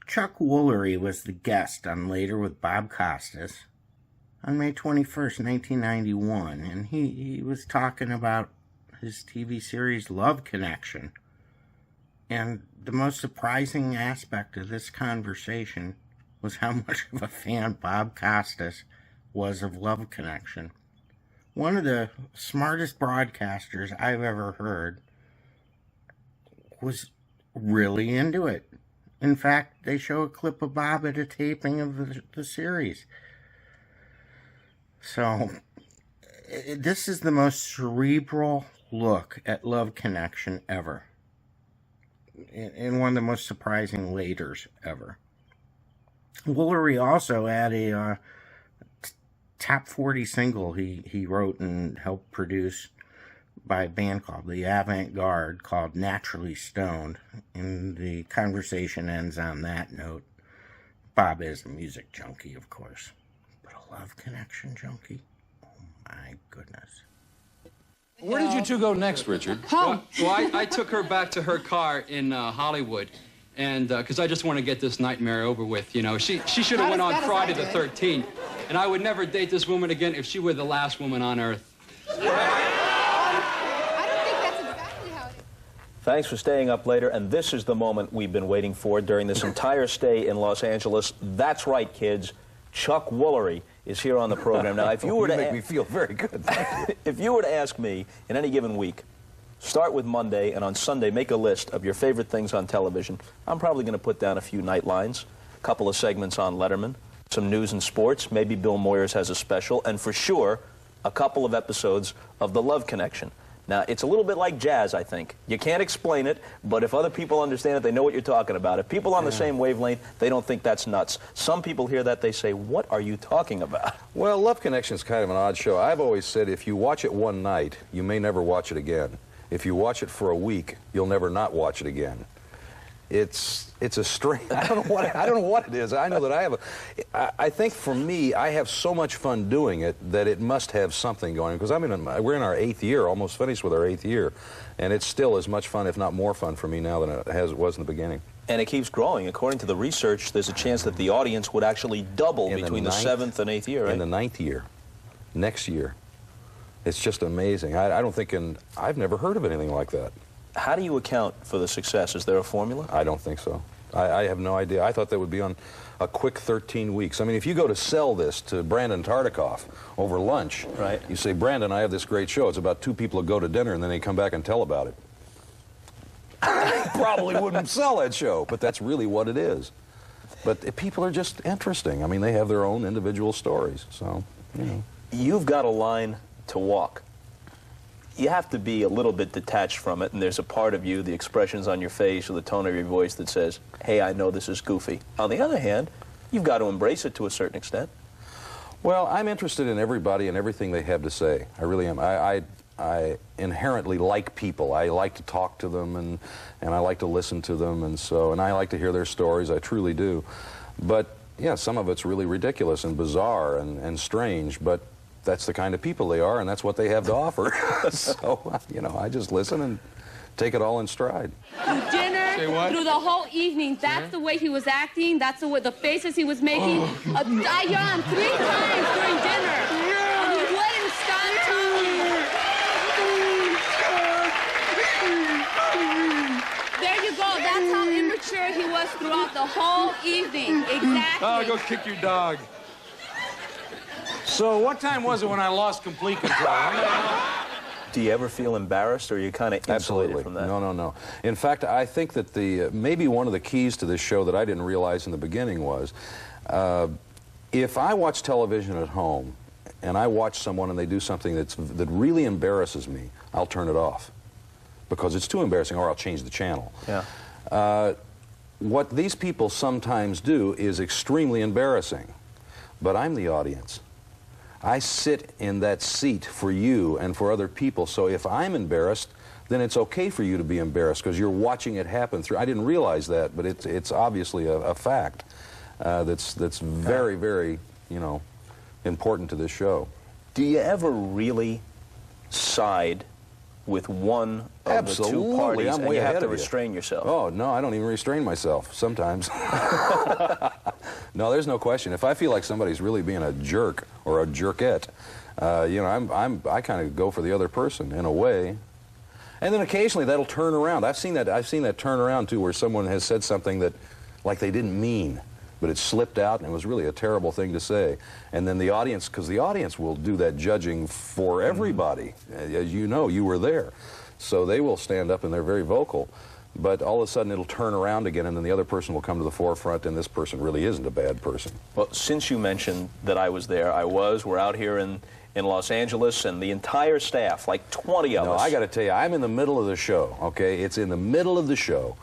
Chuck Woolery was the guest on Later with Bob Costas on May 21st, 1991, and he was talking about his TV series Love Connection. And the most surprising aspect of this conversation was how much of a fan Bob Costas was of Love Connection. One of the smartest broadcasters I've ever heard was really into it. In fact, they show a clip of Bob at a taping of the series. So, this is the most cerebral look at Love Connection ever. And one of the most surprising laters ever. Woolery also had a top 40 single he wrote and helped produce by a band called the AVANT GARDE called Naturally Stoned. And the conversation ends on that note. Bob is a music junkie, of course. But a Love Connection junkie? Oh my goodness. Where did you two go next, Richard? Home. Well, I took her back to her car in Hollywood, and because I just want to get this nightmare over with, you know. She should have went on Friday the 13th, and I would never date this woman again if she were the last woman on earth. I don't think that's exactly how it is. Thanks for staying up later, and this is the moment we've been waiting for during this entire stay in Los Angeles. That's right, kids. Chuck Woolery is here on the program. Now, if you were to make me feel very good. Thank you. If you were to ask me in any given week, start with Monday, and on Sunday make a list of your favorite things on television, I'm probably going to put down a few nightlines, a couple of segments on Letterman, some news and sports, maybe Bill Moyers has a special, and for sure, a couple of episodes of The Love Connection. Now, it's a little bit like jazz, I think. You can't explain it, but if other people understand it, they know what you're talking about. If people on the same wavelength, they don't think that's nuts. Some people hear that, they say, what are you talking about? Well, Love Connection is kind of an odd show. I've always said if you watch it one night, you may never watch it again. If you watch it for a week, you'll never not watch it again. It's a strange, I don't know what it is. I know that I think for me, I have so much fun doing it that it must have something going. Because we're in our 8th year, almost finished with our 8th year. And it's still as much fun, if not more fun for me now than it was in the beginning. And it keeps growing. According to the research, there's a chance that the audience would actually double between the 7th and 8th year, right? In the 9th year, next year. It's just amazing. I don't think I've never heard of anything like that. How do you account for the success? Is there a formula? I don't think so. I have no idea. I thought that would be on a quick 13 weeks. I mean, if you go to sell this to Brandon Tartikoff over lunch, right? You say, Brandon, I have this great show. It's about 2 people who go to dinner, and then they come back and tell about it. Probably wouldn't sell that show, but that's really what it is. But people are just interesting. I mean, they have their own individual stories, so, you know. You've got a line to walk. You have to be a little bit detached from it, and there's a part of you, the expressions on your face or the tone of your voice that says, hey, I know this is goofy. On the other hand, you've got to embrace it to a certain extent. Well, I'm interested in everybody and everything they have to say. I really am. I inherently like people. I like to talk to them, and I like to listen to them, and I like to hear their stories. I truly do. But, yeah, some of it's really ridiculous and bizarre and strange, but that's the kind of people they are, and that's what they have to offer. So, you know, I just listen and take it all in stride. Through dinner, through the whole evening, that's the way he was acting, that's the way, the faces he was making. I yawned 3 times during dinner, and he wouldn't stop talking. There you go, that's how immature he was throughout the whole evening, exactly. Oh, go kick your dog. So what time was it when I lost complete control? Do you ever feel embarrassed, or are you kind of insulated from that? No. In fact, I think that maybe one of the keys to this show that I didn't realize in the beginning was, if I watch television at home and I watch someone and they do something that really embarrasses me, I'll turn it off because it's too embarrassing, or I'll change the channel. Yeah. What these people sometimes do is extremely embarrassing, but I'm the audience. I sit in that seat for you and for other people, so if I'm embarrassed, then it's okay for you to be embarrassed because you're watching it happen through. I didn't realize that, but it's obviously a fact that's very, very, you know, important to this show. Do you ever really side with one of Absolutely. the two parties, I'm and way you have ahead to of you. restrain yourself. Oh, no, I don't even restrain myself sometimes. No, there's no question. If I feel like somebody's really being a jerk or a jerkette, you know, I kind of go for the other person in a way. And then occasionally that'll turn around. I've seen that turn around too, where someone has said something that like they didn't mean, but it slipped out and it was really a terrible thing to say. And then the audience, because the audience will do that judging for everybody. As you know, you were there. So they will stand up and they're very vocal. But all of a sudden it'll turn around again and then the other person will come to the forefront and this person really isn't a bad person. Well, since you mentioned that I was there, we're out here in Los Angeles, and the entire staff, like 20 of us. No, I got to tell you, I'm in the middle of the show, okay? It's in the middle of the show.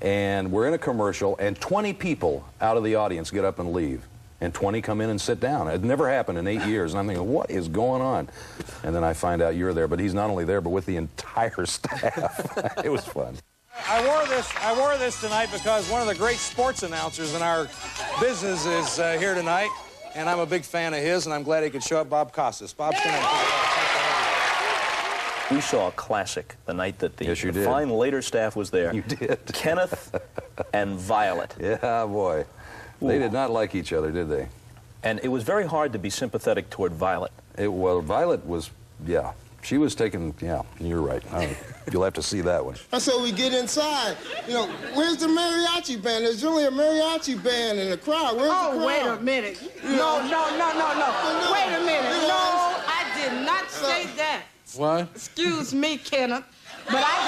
And we're in a commercial, and 20 people out of the audience get up and leave. And 20 come in and sit down. It never happened in 8 years. And I'm thinking, what is going on? And then I find out you're there. But he's not only there, but with the entire staff. It was fun. I wore this tonight because one of the great sports announcers in our business is here tonight, and I'm a big fan of his, and I'm glad he could show up, Bob Costas. Bob, come in. We saw a classic the night that the, Yes, you the did. fine later staff was there. You did. Kenneth and Violet. Yeah, boy. They did not like each other, did they? And it was very hard to be sympathetic toward Violet. Well, Violet was, yeah. She was taking, yeah, you're right. You'll have to see that one. So we get inside. You know, where's the mariachi band? There's really a mariachi band in the crowd. Where's the crowd? Wait a minute. No. Wait a minute. No, I did not say that. What? Excuse me, Kenneth, but I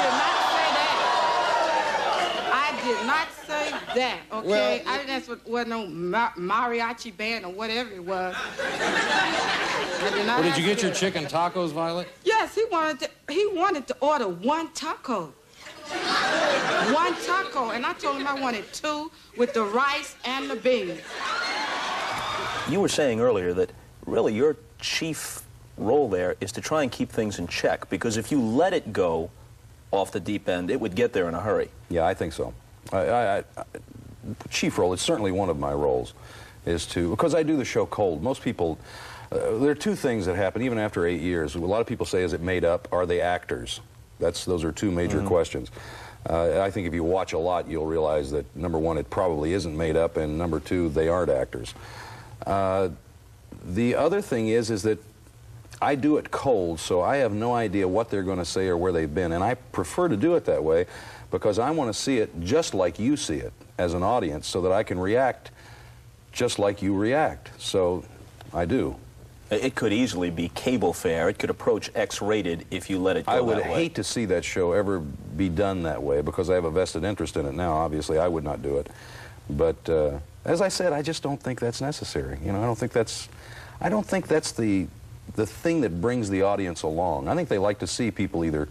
did not say that, okay? Well, I didn't ask what no mariachi band or whatever it was. I did not Well, did you ask get your that. chicken tacos, Violet? Yes, he wanted to order one taco. One taco, and I told him I wanted two with the rice and the beans. You were saying earlier that really your chief role there is to try and keep things in check, because if you let it go off the deep end, it would get there in a hurry. Yeah, I think so. Chief role, it's certainly one of my roles, is to, because I do the show cold. Most people, there are two things that happen even after 8 years. A lot of people say, is it made up? Are they actors? Those are two major questions. I think if you watch a lot, you'll realize that, number one, it probably isn't made up, and number two, they aren't actors. The other thing is that I do it cold, so I have no idea what they're going to say or where they've been, and I prefer to do it that way because I want to see it just like you see it as an audience so that I can react just like you react. So I do. It could easily be cable fare. It could approach X-rated if you let it go I would that way. hate to see that show ever be done that way because I have a vested interest in it now. Obviously, I would not do it. But as I said, I just don't think that's necessary. You know, I don't think that's the thing that brings the audience along. I think they like to see people either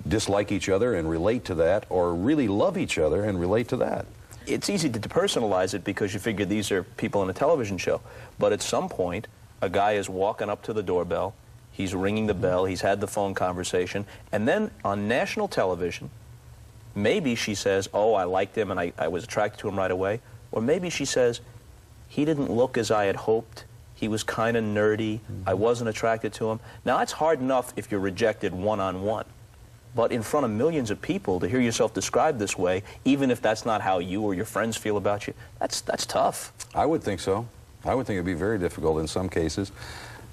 dislike each other and relate to that, or really love each other and relate to that. It's easy to depersonalize it because you figure these are people in a television show. But at some point, a guy is walking up to the doorbell, he's ringing the bell, he's had the phone conversation, and then on national television, maybe she says, oh, I liked him and I was attracted to him right away. Or maybe she says, he didn't look as I had hoped. He was kind of nerdy. I wasn't attracted to him. Now, it's hard enough if you're rejected one-on-one. But in front of millions of people, to hear yourself described this way, even if that's not how you or your friends feel about you, that's tough. I would think so. I would think it'd be very difficult in some cases.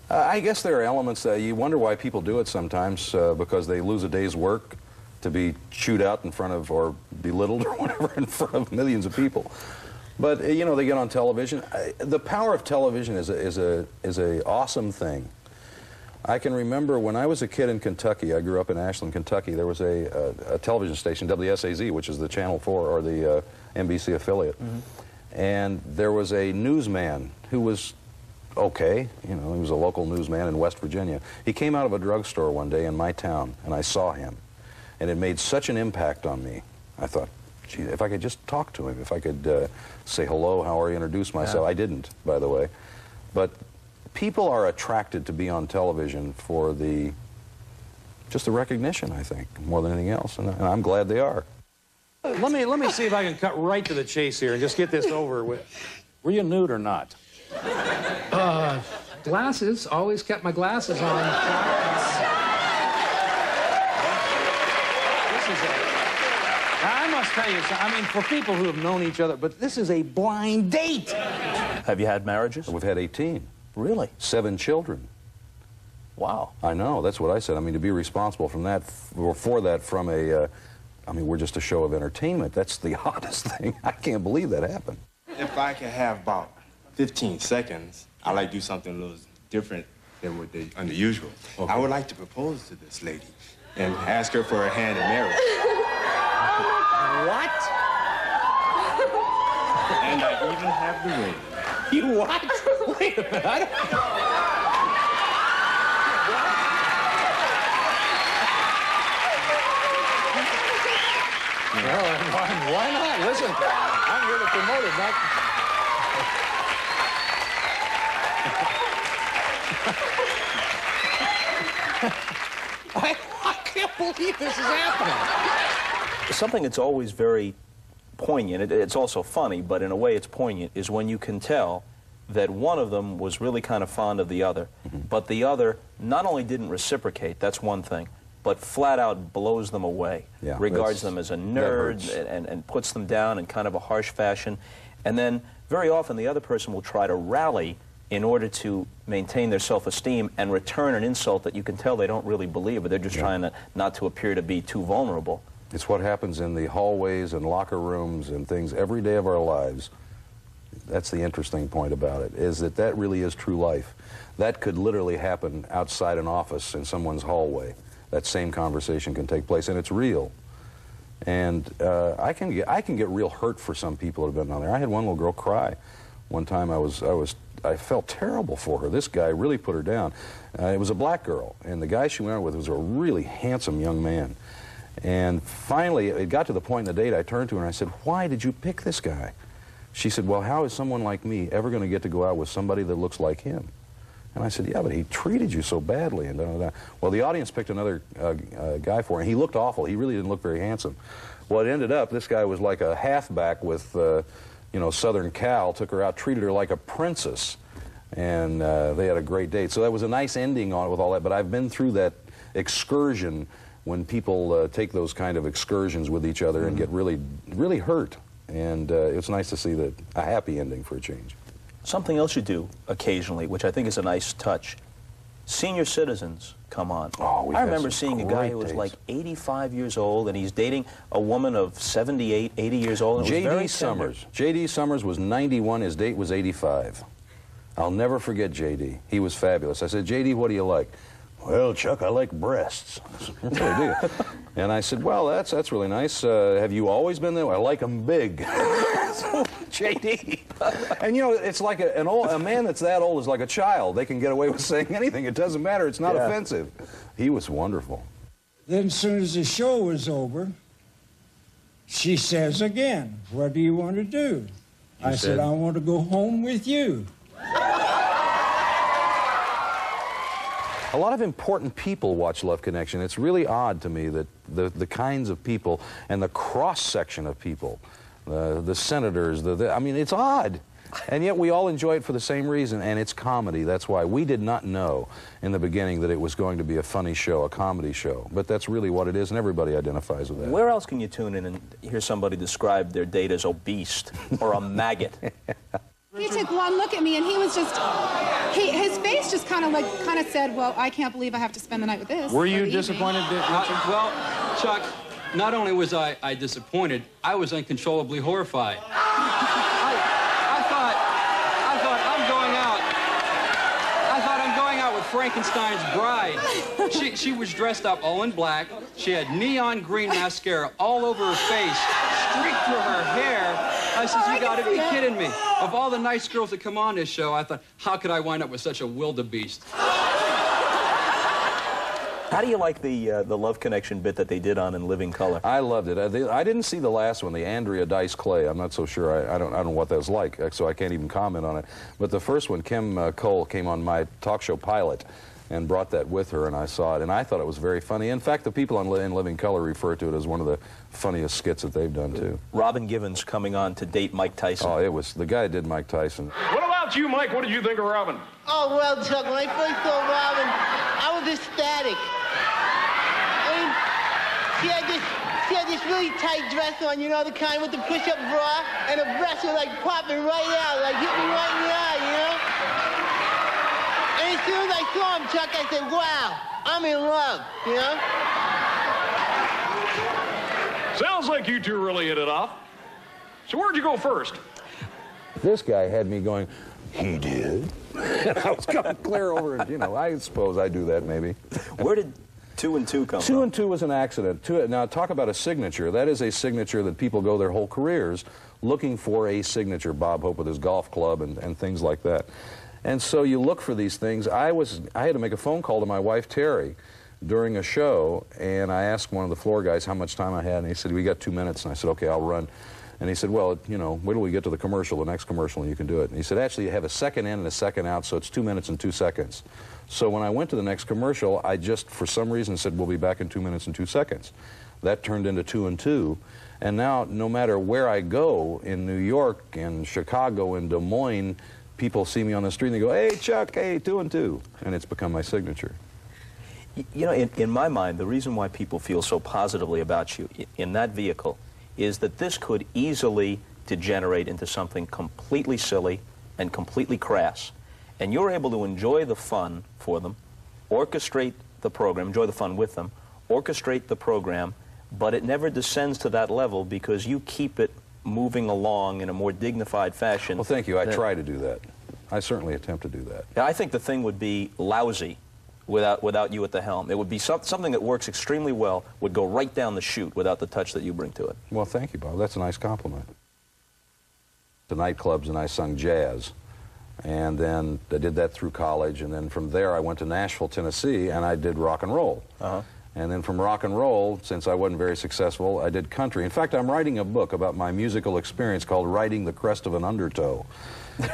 I guess there are elements that you wonder why people do it sometimes, because they lose a day's work to be chewed out in front of, or belittled or whatever, in front of millions of people. But, you know, they get on television. The power of television is a awesome thing. I can remember when I was a kid in Kentucky, I grew up in Ashland, Kentucky, there was a television station, WSAZ, which is the Channel 4 or the NBC affiliate. And there was a newsman who was okay, you know, he was a local newsman in West Virginia. He came out of a drugstore one day in my town, and I saw him. And it made such an impact on me. I thought, gee, if I could just talk to him, if I could say hello, how are you, introduce myself. Yeah. I didn't, by the way. But people are attracted to be on television for just the recognition, I think, more than anything else, and I'm glad they are. Let me see if I can cut right to the chase here and just get this over with. Were you nude or not? Glasses. Always kept my glasses on. tell you something. I mean, for people who have known each other, but this is a blind date. Have you had marriages? We've had 18. Really? 7 children. Wow. I know, that's what I said. I mean, to be responsible from that, or for that from a, I mean, we're just a show of entertainment. That's the oddest thing. I can't believe that happened. If I could have about 15 seconds, I'd like to do something a little different than what they unusual. Okay. I would like to propose to this lady and ask her for her hand in marriage. What? And I even have the ring. You what? Wait a minute. I don't... Well, why not? Listen, I'm here to promote it, not... I can't believe this is happening. Something that's always very poignant, it's also funny, but in a way it's poignant, is when you can tell that one of them was really kind of fond of the other, but the other not only didn't reciprocate, that's one thing, but flat out blows them away, regards them as a nerd and puts them down in kind of a harsh fashion. And then very often the other person will try to rally in order to maintain their self-esteem and return an insult that you can tell they don't really believe, but they're just trying to not to appear to be too vulnerable. It's what happens in the hallways and locker rooms and things every day of our lives. That's the interesting point about it, is that that really is true life. That could literally happen outside an office in someone's hallway. That same conversation can take place, and it's real. And I can get real hurt for some people that have been on there. I had one little girl cry. One time I felt terrible for her. This guy really put her down. It was a black girl, and the guy she went out with was a really handsome young man. And finally, it got to the point in the date, I turned to her and I said, "Why did you pick this guy?" She said, "Well, how is someone like me ever going to get to go out with somebody that looks like him?" And I said, "Yeah, but he treated you so badly." And well, the audience picked another guy for him. He looked awful. He really didn't look very handsome. Well, it ended up, this guy was like a halfback with, you know, Southern Cal, took her out, treated her like a princess. And they had a great date. So that was a nice ending on it with all that. But I've been through that excursion when people take those kind of excursions with each other and get really, really hurt. And it's nice to see that a happy ending for a change. Something else you do occasionally, which I think is a nice touch. Senior citizens come on. Oh, I remember seeing a guy who was like 85 years old, and he's dating a woman of 78, 80 years old. J.D. Summers. J.D. Summers was 91. His date was 85. I'll never forget J.D. He was fabulous. I said, "J.D., what do you like?" "Well, Chuck, I like breasts." I said, "What do you do?" And I said, "Well, that's really nice. Have you always been there?" "I like them big." J.D. And you know, it's like a man that's that old is like a child. They can get away with saying anything. It doesn't matter. It's not offensive. He was wonderful. Then as soon as the show was over, she says again, "What do you want to do?" I said, "I want to go home with you." A lot of important people watch Love Connection. It's really odd to me that the kinds of people and the cross-section of people, the senators, I mean, it's odd. And yet we all enjoy it for the same reason, and it's comedy. That's why we did not know in the beginning that it was going to be a funny show, a comedy show. But that's really what it is, and everybody identifies with that. Where else can you tune in and hear somebody describe their date as obese or a maggot? He took one look at me, and he was just, his face just kind of said, "Well, I can't believe I have to spend the night with this." Were you disappointed? Well, Chuck, not only was I disappointed, I was uncontrollably horrified. I thought I'm going out with Frankenstein's bride. She was dressed up all in black. She had neon green mascara all over her face, streaked through her hair. I said, "You gotta be kidding me." Of all the nice girls that come on this show, I thought, how could I wind up with such a wildebeest? How do you like the Love Connection bit that they did on In Living Color? I loved it. I didn't see the last one, the Andrea Dice Clay. I'm not so sure. I don't know what that was like, so I can't even comment on it. But the first one, Kim Cole came on my talk show pilot and brought that with her, and I saw it, and I thought it was very funny. In fact, the people on In Living Color refer to it as one of the funniest skits that they've done, too. Robin Givens coming on to date Mike Tyson. Oh, it was, the guy did Mike Tyson. What about you, Mike? What did you think of Robin? Oh, well, Chuck, when I first saw Robin, I was ecstatic. I mean, she had had this really tight dress on, you know, the kind with the push-up bra, and her breasts were like popping right out, like hit me right in the eye, you know? And as soon as I saw him, Chuck, I said, wow, I'm in love, you know? Sounds like you two really hit it off. So where'd you go first? This guy had me going, he did? And I was going clear over it. You know, I suppose I do that maybe. Where did 2 and 2 come from? 2 and 2 was an accident. Now, talk about a signature. That is a signature that people go their whole careers looking for a signature. Bob Hope with his golf club and things like that. And so you look for these things. I had to make a phone call to my wife, Terry, during a show, and I asked one of the floor guys how much time I had, and he said, we got 2 minutes. And I said, okay, I'll run. And he said, well, you know, wait till we get to the commercial, the next commercial, and you can do it. And he said, actually, you have a second in and a second out, so it's 2 minutes and 2 seconds. So when I went to the next commercial, I just, for some reason, said, we'll be back in 2 minutes and 2 seconds. That turned into 2 and 2. And now, no matter where I go, in New York, in Chicago, in Des Moines, people see me on the street and they go, hey, Chuck, hey, 2 and 2. And it's become my signature. You know, in my mind, the reason why people feel so positively about you in that vehicle is that this could easily degenerate into something completely silly and completely crass. And you're able to enjoy the fun for them, orchestrate the program, enjoy the fun with them, orchestrate the program, but it never descends to that level because you keep it moving along in a more dignified fashion. Well, thank you. I try to do that. I certainly attempt to do that. I think the thing would be lousy without you at the helm. It would be something that works extremely well, would go right down the chute without the touch that you bring to it. Well, thank you, Bob. That's a nice compliment. The nightclubs, and I sung jazz. And then I did that through college, and then from there I went to Nashville, Tennessee, and I did rock and roll. And then from rock and roll, since I wasn't very successful, I did country. In fact, I'm writing a book about my musical experience called Riding the Crest of an Undertow.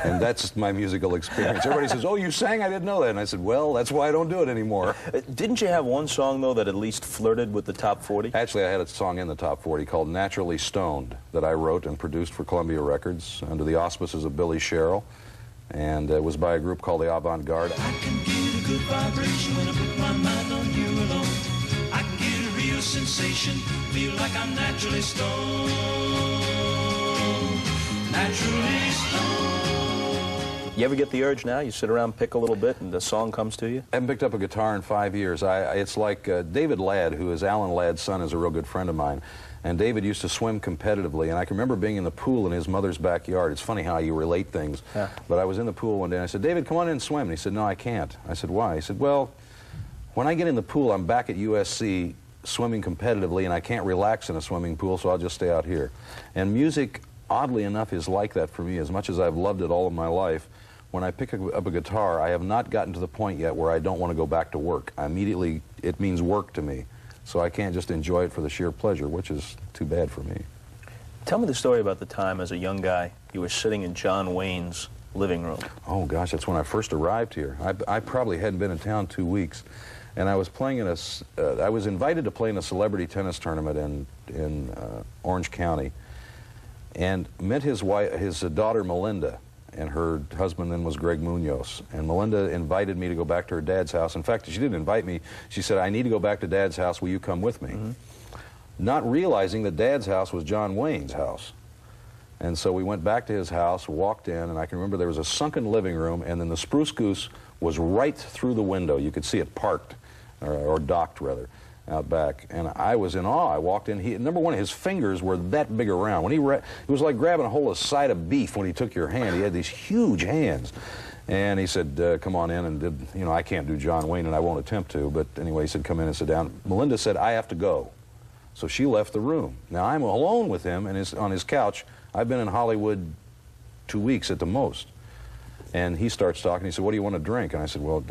And that's my musical experience. Everybody says, oh, you sang? I didn't know that. And I said, well, that's why I don't do it anymore. Didn't you have one song, though, that at least flirted with the top 40? Actually, I had a song in the top 40 called Naturally Stoned that I wrote and produced for Columbia Records under the auspices of Billy Sherrill. And it was by a group called the AVANT GARDE. I can get a good vibration when I put my mind on you alone. I can get a real sensation, feel like I'm naturally stoned. Naturally stoned. You ever get the urge now? You sit around, pick a little bit, and the song comes to you? I haven't picked up a guitar in 5 years. It's like David Ladd, who is Alan Ladd's son, is a real good friend of mine. And David used to swim competitively, and I can remember being in the pool in his mother's backyard. It's funny how you relate things. Yeah. But I was in the pool one day, and I said, David, come on in and swim. And he said, no, I can't. I said, why? He said, well, when I get in the pool, I'm back at USC swimming competitively, and I can't relax in a swimming pool, so I'll just stay out here. And music, oddly enough, is like that for me. As much as I've loved it all of my life, when I pick up a guitar, I have not gotten to the point yet where I don't want to go back to work. Immediately, it means work to me. So I can't just enjoy it for the sheer pleasure, which is too bad for me. Tell me the story about the time as a young guy you were sitting in John Wayne's living room. Oh, gosh, that's when I first arrived here. I probably hadn't been in town 2 weeks. And I was playing in I was invited to play in a celebrity tennis tournament in Orange County. And met his daughter, Melinda. And her husband then was Greg Munoz. And Melinda invited me to go back to her dad's house. In fact, she didn't invite me. She said, I need to go back to Dad's house. Will you come with me? Not realizing that Dad's house was John Wayne's house. And so we went back to his house, walked in, and I can remember there was a sunken living room, and then the Spruce Goose was right through the window. You could see it parked, or docked, rather, out back. And I was in awe. I walked in. Number one, his fingers were that big around. When it was like grabbing a whole side of beef when he took your hand. He had these huge hands. And he said, come on in, and did, you know, I can't do John Wayne, and I won't attempt to. But anyway, he said, come in and sit down. Melinda said, I have to go. So she left the room. Now, I'm alone with him and on his couch. I've been in Hollywood 2 weeks at the most. And he starts talking. He said, what do you want to drink? And I said, well,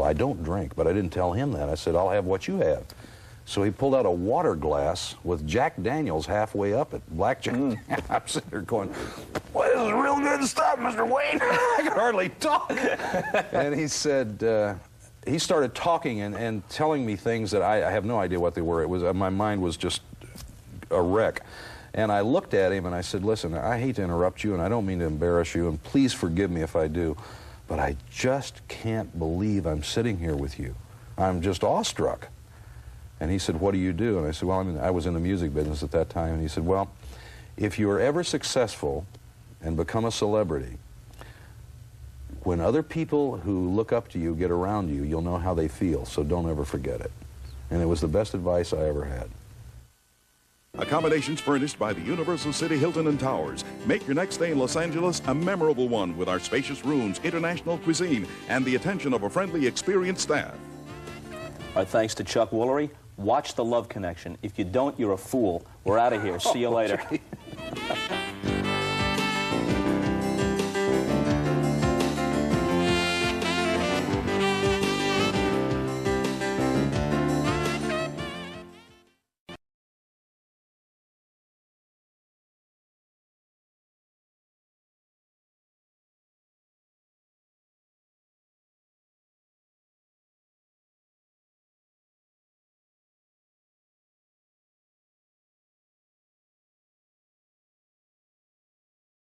I don't drink, but I didn't tell him that. I said, I'll have what you have. So he pulled out a water glass with Jack Daniels halfway up it, blackjack. I'm sitting there going, well, this is real good stuff, Mr. Wayne. I can hardly talk. And he said, he started talking and telling me things that I have no idea what they were. It was my mind was just a wreck. And I looked at him and I said, listen, I hate to interrupt you and I don't mean to embarrass you, and please forgive me if I do, but I just can't believe I'm sitting here with you. I'm just awestruck. And he said, what do you do? And I said, well, I was in the music business at that time. And he said, well, if you are ever successful and become a celebrity, when other people who look up to you get around you, you'll know how they feel, so don't ever forget it. And it was the best advice I ever had. Accommodations furnished by the Universal City Hilton and Towers. Make your next stay in Los Angeles a memorable one with our spacious rooms, international cuisine, and the attention of a friendly, experienced staff. Our thanks to Chuck Woolery. Watch The Love Connection. If you don't, you're a fool. We're out of here. See you later.